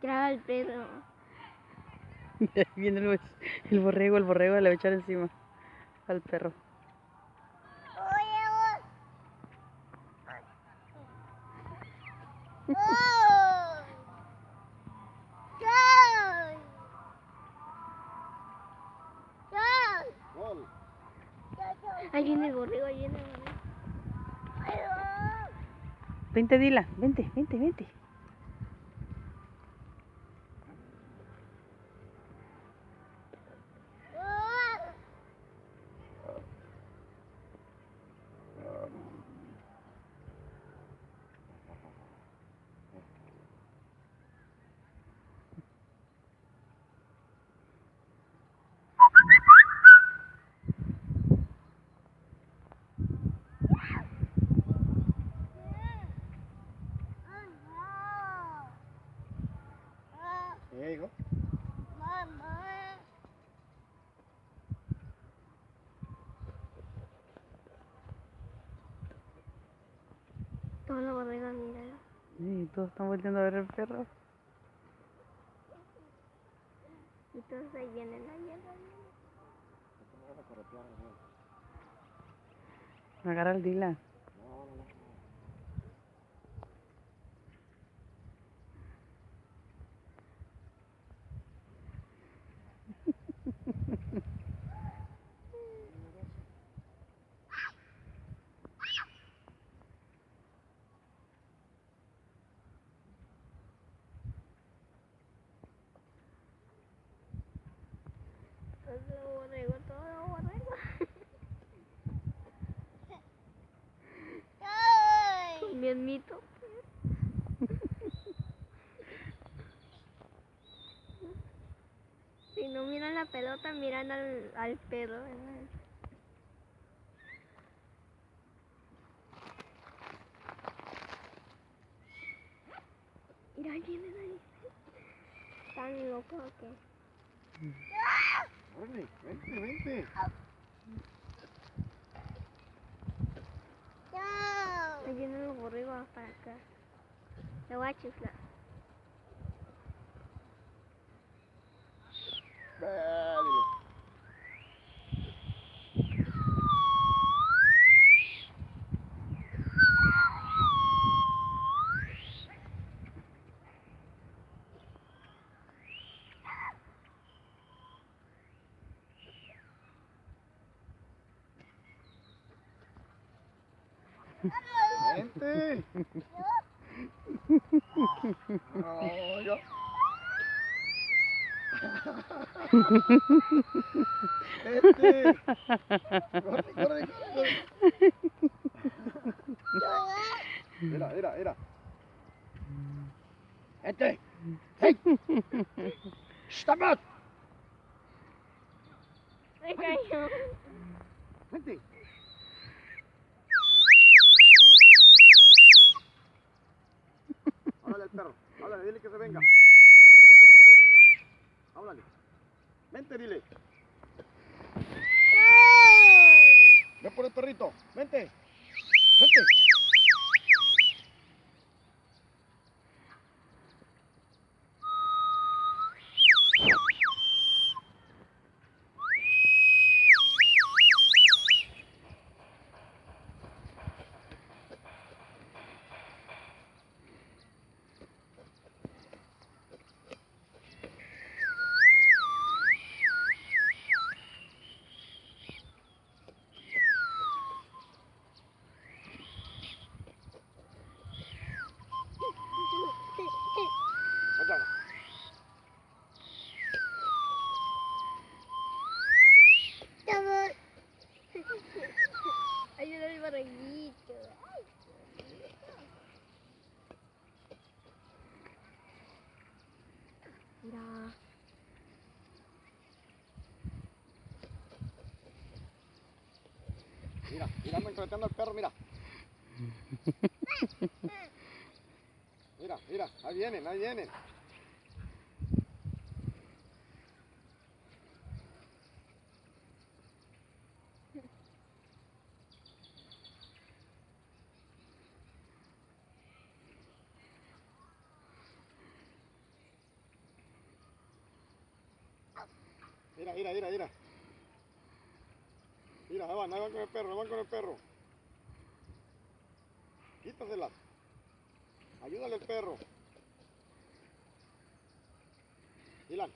Graba al perro. Ahí viene el borrego le va a echar encima al perro. Ahí viene el borrego, ahí viene el borrego. Vente, Dila, vente. Hijo. Todos los borregos miran. Sí, todos están volviendo a ver el perro. Y todos ahí vienen, ahí vienen. Agarra al Dila. Todos los borregos. Con miedito. Si no miran la pelota, miran al perro, ¿verdad? Mira, ahí vienen ahí. ¿Están locos o qué? Órale, vente. Ahí vienen los borregos para acá. Le voy a chiflar. Dile. Vente. No, yo. Vente. Corre. Mira. Vente. Hey. Stop. Me cayó. Vente. Háblale al perro. Háblale, dile que se venga. Háblale. Vente, dile. Ven por el perrito. Vente. Allá. Ayuda al borreguito. Mira. Mira, mira, andan correteando al perro, mira. Mira, mira, ahí vienen, ahí vienen. Mira, mira, mira, mira. Mira, ahí van con el perro, ahí van con el perro. Quítaselas. Ayúdale al perro. Dylan.